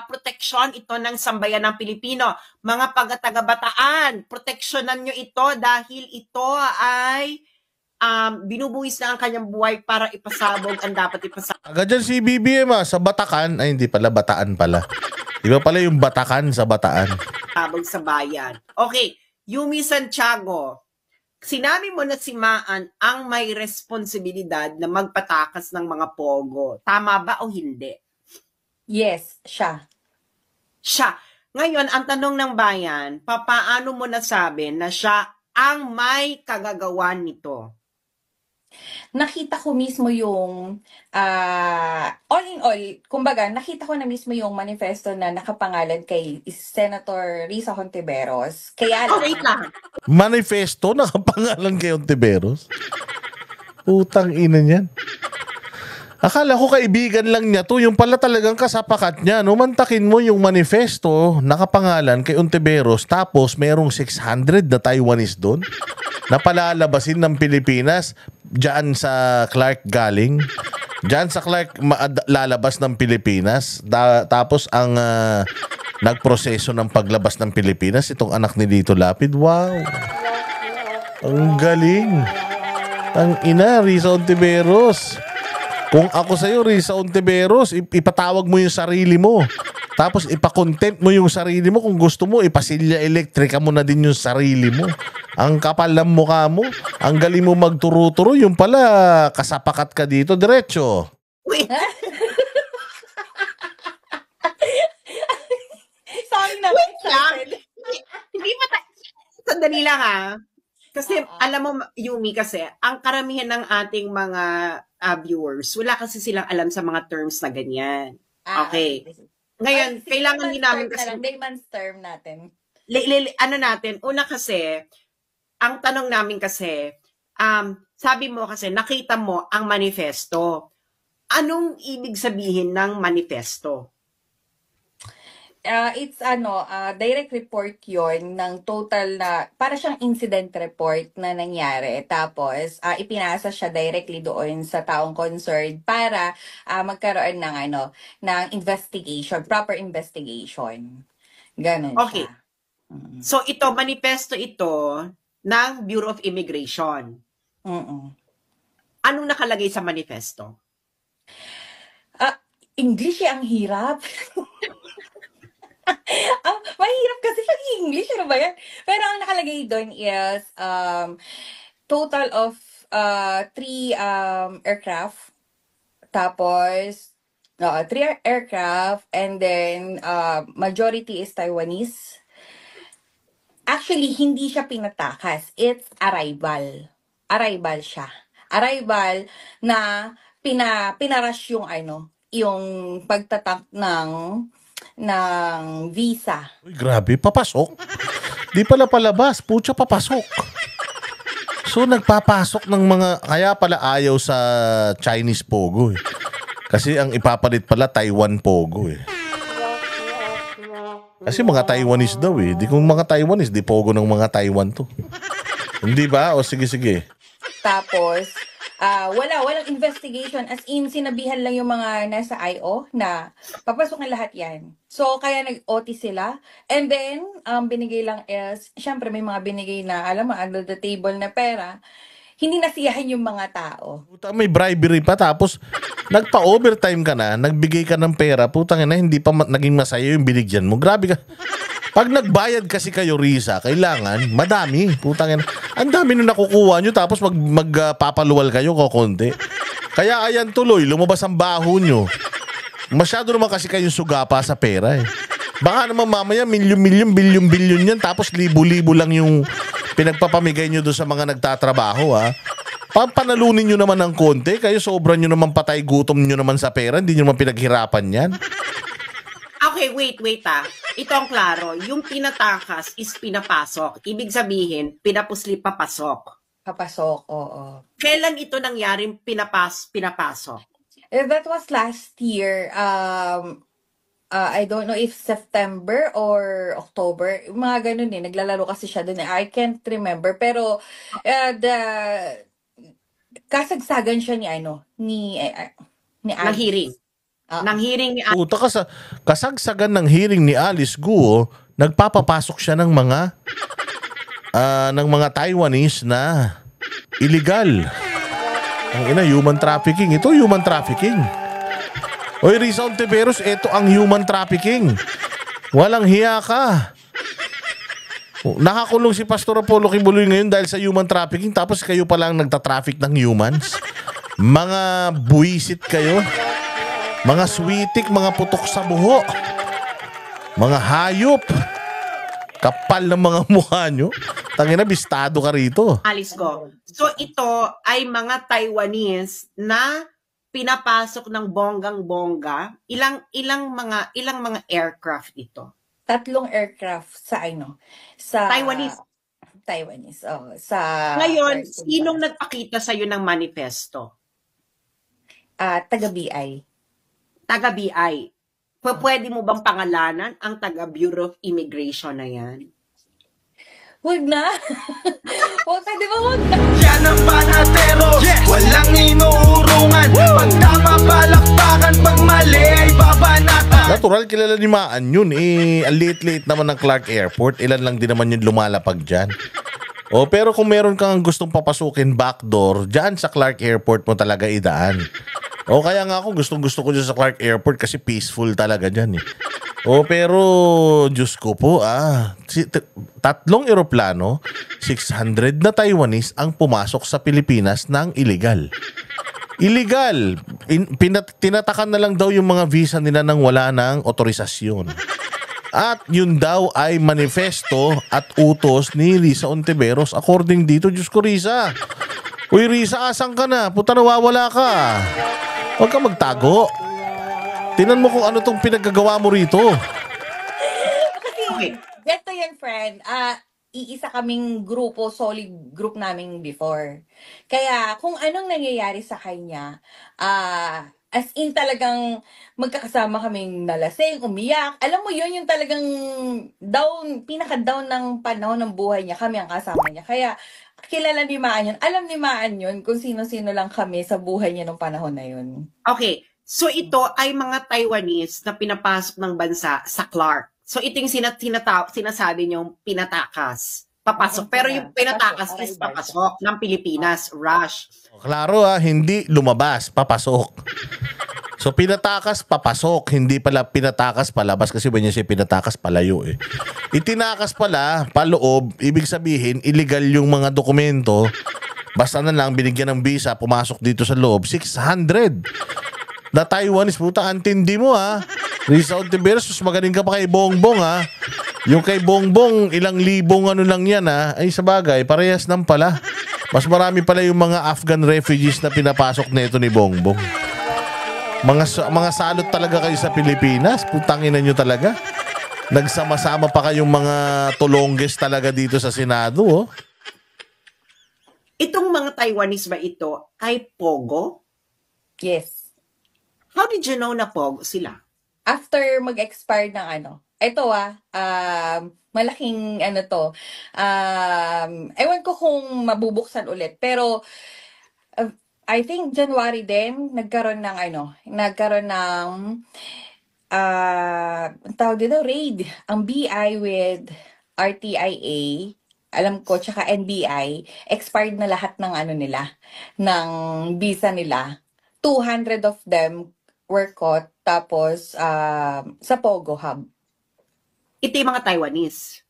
Speaker 3: proteksyon ito ng sambayan ng Pilipino. Mga taga-Bataan, proteksyonan nyo ito dahil ito ay binubuwis na ang kanyang buhay para ipasabog ang dapat ipasabog
Speaker 1: Agad dyan si BBM, sa Batakan. Ay, hindi pala, Bataan pala. Iba pala yung Batakan sa Bataan.
Speaker 3: sa bayan. Okay, Yumi Santiago, sinabi mo na si Maan ang may responsibilidad na magpatakas ng mga pogo. Tama ba o hindi?
Speaker 4: Yes, siya.
Speaker 3: Siya. Ngayon, ang tanong ng bayan, papaano mo nasabi na siya ang may kagagawan nito?
Speaker 4: Nakita ko mismo yung, all in all, kumbaga, nakita ko na mismo yung manifesto na nakapangalan kay Senator Risa Hontiveros. Kaya
Speaker 3: Wait lang.
Speaker 1: Manifesto, nakapangalan kay Ontiveros. Putang ina niyan. Akala ko kaibigan lang niya to, yung pala talagang kasapakat niya. No, mantakin mo yung manifesto, nakapangalan kay Ontiveros, tapos merong 600 na Taiwanese doon na palalabasin ng Pilipinas diyan sa Clark galing. Diyan sa Clark lalabas ng Pilipinas. Tapos ang nagproseso ng paglabas ng Pilipinas, itong anak ni Lito Lapid. Wow! Ang galing! Ang ina, Risa Ontiveros. Kung ako sa'yo, Risa Ontiveros, ipatawag mo yung sarili mo. Tapos ipakontent mo yung sarili mo. Kung gusto mo, ipasilya elektrika mo na din yung sarili mo. Ang kapal ng mukha mo. Ang galing mo magturo-turo. Yung pala, kasapakat ka dito, diretso.
Speaker 3: Wait.
Speaker 4: sorry na.
Speaker 3: Wait lang.
Speaker 4: excited.
Speaker 3: Hindi pa sandali lang Kasi alam mo, Yumi, kasi ang karamihan ng ating mga viewers, wala kasi silang alam sa mga terms na ganyan. Okay. Ngayon, kailangan din namin kasi
Speaker 4: layman's term natin.
Speaker 3: una kasi, ang tanong namin kasi, sabi mo kasi, nakita mo ang manifesto. Anong ibig sabihin ng manifesto?
Speaker 4: It's direct report yon ng total na, para siyang incident report na nangyari. Tapos, ipinasa siya directly doon sa taong concerned para magkaroon ng investigation, proper investigation. Ganon
Speaker 3: Okay.
Speaker 4: siya.
Speaker 3: So, manifesto ito ng Bureau of Immigration. Anong nakalagay sa manifesto?
Speaker 4: English ang hirap. Mahirap kasi pag English, ano ba yan? Pero ang nakalagay doon is total of 3 aircraft. Tapos 3 aircraft, and then majority is Taiwanese. Actually, hindi siya pinatakas. It's arrival. Arrival siya. Arrival na pinarush yung pagtatank ng visa.
Speaker 1: Uy, grabe, papasok. Di pala palabas, putya papasok. So, nagpapasok ng mga, kaya pala ayaw sa Chinese Pogo. Kasi ang ipapalit pala Taiwan Pogo. Kasi mga Taiwanese daw. Di kung mga Taiwanese, di Pogo ng mga Taiwan to. Hindi ba? O sige.
Speaker 4: Tapos, walang investigation. As in, sinabihan lang yung mga nasa IO na papasok na lahat yan. So, kaya nag-OT sila. And then, binigay lang is, syempre may mga binigay na, alam mo, under the table na pera. Hindi nasiyahan yung mga tao.
Speaker 1: Puta, may bribery pa, tapos nagpa-overtime ka na, nagbigay ka ng pera, putang ina, hindi pa naging masaya yung binigyan mo. Grabe ka. Pag nagbayad kasi kayo, Risa, kailangan, madami. Putang ina. Ang dami nung nakukuha nyo, tapos magpapaluwal kayo, kukunti. Kaya ayan tuloy, lumabas ang baho nyo. Masyado naman kasi kayong sugapa sa pera eh. Baka naman mamaya milyon-milyon, bilyon-bilyon yan tapos libo-libo lang yung pinagpapamigay nyo doon sa mga nagtatrabaho ha. Panalunin nyo naman ng konti, kayo sobra nyo naman patay gutom nyo naman sa pera, hindi nyo naman pinaghirapan yan.
Speaker 3: Okay, wait ah. Ito ang klaro. Yung pinatakas is pinapasok. Ibig sabihin, pinapusli papasok.
Speaker 4: Papasok, oo.
Speaker 3: Kailan ito nangyaring pinapasok?
Speaker 4: That was last year. I don't know if September or October. Mga ganun eh. Naglalaro kasi siya dun eh. I can't remember. Pero, kasagsagan siya ni
Speaker 3: Nang hearing. Nang hearing ni
Speaker 1: Puta kasagsagan ng hearing ni Alice Guo, nagpapapasok siya ng mga Taiwanese na illegal. Ang ina, human trafficking. Ito human trafficking. Oy, Risa Ontiveros, ito ang human trafficking. Walang hiya ka. Nakakulong si Pastor Apollo Kibuloy ngayon dahil sa human trafficking tapos kayo pa lang nagtatraffic ng humans. Mga buwisit kayo. Mga switik, mga putok sa buho. Mga hayop. Kapal ng mga mukha nyo. Tangina, bistado ka rito.
Speaker 3: Alice ko. So ito ay mga Taiwanese na pinapasok ng bonggang-bongga. Ilang mga aircraft ito?
Speaker 4: 3 aircraft sa
Speaker 3: Taiwanese.
Speaker 4: sa
Speaker 3: Ngayon,
Speaker 4: person
Speaker 3: sinong
Speaker 4: ba?
Speaker 3: nagpakita sa iyo ng manifesto?
Speaker 4: Taga-BI.
Speaker 3: Taga-BI. Pwede mo bang pangalanan ang taga-Bureau of Immigration na yan?
Speaker 4: Huwag na. Di ba huwag na?
Speaker 5: Yan ang panatero, walang inuurungan. Pag tama palakpakan, pag mali ay babanatan.
Speaker 1: Natural, kilala ni Maan yun. Ang late-late naman ng Clark Airport. Ilan lang din naman yung lumalapag dyan. Pero kung meron kang gustong papasukin backdoor, dyan sa Clark Airport mo talaga idaan. Kaya nga ako gustong-gusto ko dyan sa Clark Airport kasi peaceful talaga dyan eh. Pero Diyos ko po 3 eroplano, 600 na Taiwanese ang pumasok sa Pilipinas ng illegal. Illegal. Tinatakan na lang daw yung mga visa nila nang wala ng otorisasyon. At yun daw ay manifesto at utos ni Risa Ontiveros. According dito, Diyos ko Risa. Uy Risa, asan ka na? Puta, nawawala ka. Huwag ka magtago. Tinan mo kung ano tong pinagagawa mo rito.
Speaker 3: Okay.
Speaker 4: Ganito yan, friend. Iisa kaming grupo, solid group namin before. Kaya kung anong nangyayari sa kanya, as in talagang magkakasama kaming nalasing, umiyak. Alam mo yun, yung talagang down, pinaka-down ng panahon ng buhay niya, kami ang kasama niya. Kaya kilala ni Maan yun. Alam ni Maan yun kung sino-sino lang kami sa buhay niya nung panahon na yun.
Speaker 3: Okay. So ito ay mga Taiwanese na pinapasok ng bansa sa Clark. So ito yung sinasabi niyong pinatakas. Papasok. Pero yung pinatakas is papasok ng Pilipinas. Rush.
Speaker 1: Klaro hindi lumabas, papasok. So pinatakas, papasok. Hindi pala pinatakas, palabas. Kasi ba niya siya pinatakas, palayo eh. Itinakas pala, paloob. Ibig sabihin, illegal yung mga dokumento. Basta na lang, binigyan ng visa, pumasok dito sa loob. 600. Na Taiwanese, puta, antindi mo Risa Ontiveros, magaling ka pa kay Bongbong Yung kay Bongbong, ilang libong ano lang yan Ay sa bagay, parehas ng pala. Mas marami pala yung mga Afghan refugees na pinapasok nito ni Bongbong. Mga salot talaga kayo sa Pilipinas. Putangin nyo talaga. Nagsama-sama pa kayong mga tulongges talaga dito sa Senado.
Speaker 3: Itong mga Taiwanese ba ito ay Pogo?
Speaker 4: Yes.
Speaker 3: How did you know na Pogo sila?
Speaker 4: After mag-expire ng ito malaking to. Ewan ko kung mabubuksan ulit. Pero, I think January din, nagkaroon ng tawag dito, raid. Ang BI with RTIA, alam ko, tsaka NBI, expired na lahat ng nila, ng visa nila. 200 of them were caught, tapos sa Pogo Hub.
Speaker 3: Ito yung mga Taiwanese.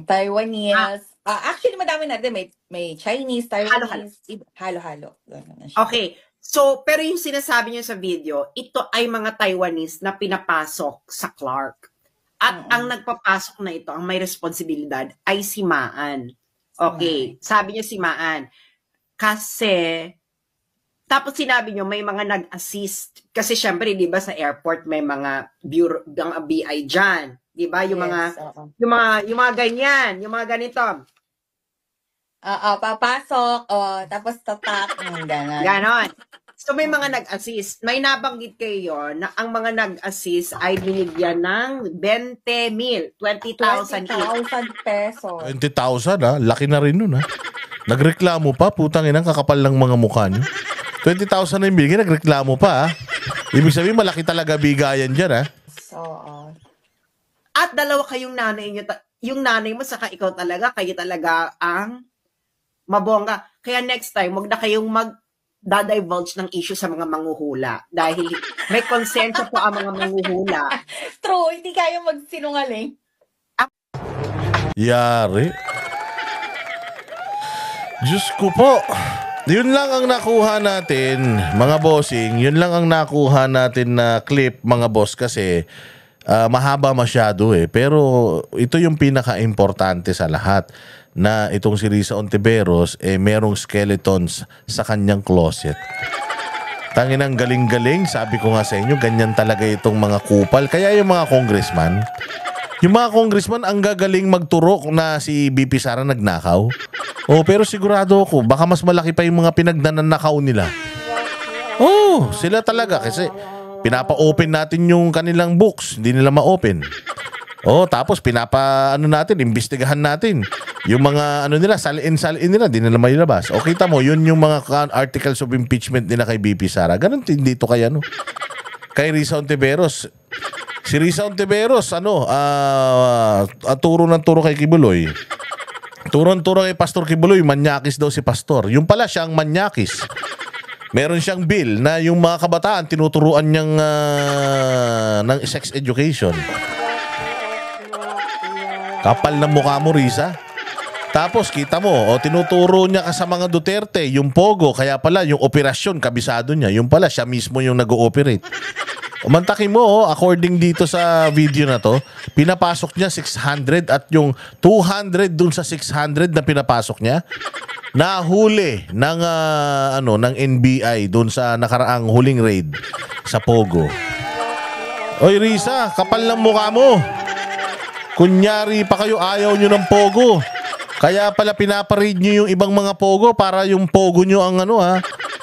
Speaker 4: Taiwanese. Actually, madami natin. May Chinese, Taiwanese, halo-halo.
Speaker 3: Okay. So, pero yung sinasabi niyo sa video, ito ay mga Taiwanese na pinapasok sa Clark. At ang nagpapasok na ito, ang may responsibilidad, ay si Maan. Okay, sabi niya si Maan. Kasi, tapos sinabi niyo, may mga nag-assist. Kasi syempre, di ba sa airport, may mga bureau, mga BI dyan. Di ba? Yung mga ganyan, yung mga ganito.
Speaker 4: Papasok, tapos tatak, gano'n.
Speaker 3: Ganon. So may mga nag-assist. May nabanggit kayo na ang mga nag-assist ay binigyan ng 20,000, 20,000 each.
Speaker 4: 20,000 pesos.
Speaker 1: 20,000 ha? Laki na rin nun ha. Nagreklamo pa, putang inang kakapal ng mga mukha nyo. 20,000 na yung bigay, nagreklamo pa ha. Ibig sabihin, malaki talaga bigayan dyan ha.
Speaker 4: So,
Speaker 3: At dalawa kayong nanay nyo, yung nanay mo saka ikaw talaga, kayo talaga ang mabongga. Kaya next time, wag na kayong mag-divulge ng issue sa mga manghuhula. Dahil may konsensya po ang mga manghuhula.
Speaker 4: true, hindi kayo magsinungaling.
Speaker 1: Yari. Diyos ko po. Yun lang ang nakuha natin, mga bossing. Yun lang ang nakuha natin na clip, mga boss, kasi mahaba masyado eh. Pero ito yung pinaka-importante sa lahat, na itong si Risa Hontiveros merong skeletons sa kanyang closet. Tanginang galing-galing, sabi ko nga sa inyo, ganyan talaga itong mga kupal. Kaya yung mga congressman, ang gagaling magturo na si BP Sara nagnakaw. Pero sigurado ako, baka mas malaki pa yung mga pinagnanakaw nila. Sila talaga kasi pinapa-open natin yung kanilang books, hindi nila ma-open. Tapos imbestigahan natin yung mga nila, salin nila, di nila mailabas. Kita mo, yun yung mga articles of impeachment nila kay BP Sara. Ganun din dito kay kay Risa Hontiveros. Si Risa Hontiveros, turo ng turo kay Kibuloy. Turo kay Pastor Kibuloy, manyakis daw si Pastor. Yung pala siyang manyakis. Meron siyang bill na yung mga kabataan tinuturuan niyang ng sex education. Kapal ng mukha mo, Risa. Tapos kita mo, tinuturo niya ka sa mga Duterte, yung Pogo, kaya pala yung operasyon, kabisado niya. Yung pala, siya mismo yung nag-ooperate. Umantakin mo, according dito sa video na to, pinapasok niya 600 at yung 200 dun sa 600 na pinapasok niya, nahuli ng, ng NBI dun sa nakaraang huling raid sa Pogo. Oy, Risa, kapal ng mukha mo. Kunyari pa kayo, ayaw nyo ng Pogo. Kaya pala pinaparade nyo yung ibang mga Pogo para yung Pogo nyo ang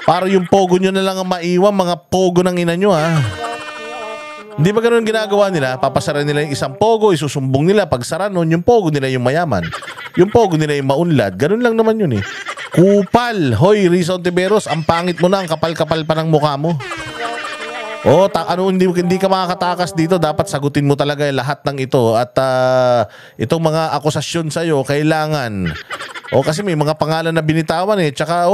Speaker 1: para yung Pogo nyo na lang ang maiwan, mga Pogo ng ina nyo Hindi ba ganun ginagawa nila? Papasara nila yung isang Pogo, isusumbong nila. Pag sara nun, yung Pogo nila yung mayaman. Yung Pogo nila yung maunlad. Ganun lang naman yun eh. Kupal! Hoy, Risa Hontiveros, ang pangit mo na, ang kapal-kapal pa ng mukha mo. Hindi ka makakatakas dito. Dapat sagutin mo talaga lahat ng ito. At itong mga akusasyon sa'yo, kailangan. Kasi may mga pangalan na binitawan eh. Tsaka,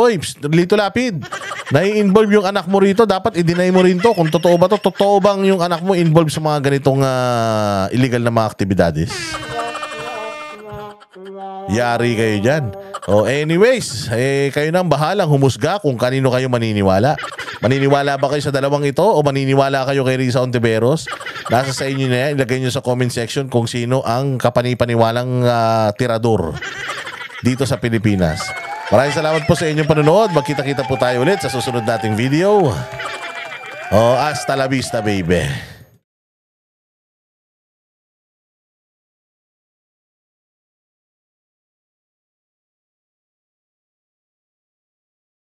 Speaker 1: Lito Lapid, nai-involve yung anak mo rito. Dapat i-deny mo rin to. Kung totoo ba to, totoo bang yung anak mo involved sa mga ganitong illegal na mga aktibidades? Yari kayo dyan. Anyways, kayo nang bahalang humusga kung kanino kayo maniniwala. Maniniwala ba kayo sa dalawang ito o maniniwala kayo kay Risa Hontiveros? Nasa sa inyo na yan. Ilagay nyo sa comment section kung sino ang kapanipaniwalang tirador dito sa Pilipinas. Maraming salamat po sa inyong panonood. Magkita-kita po tayo ulit sa susunod nating video. Hasta la vista, baby.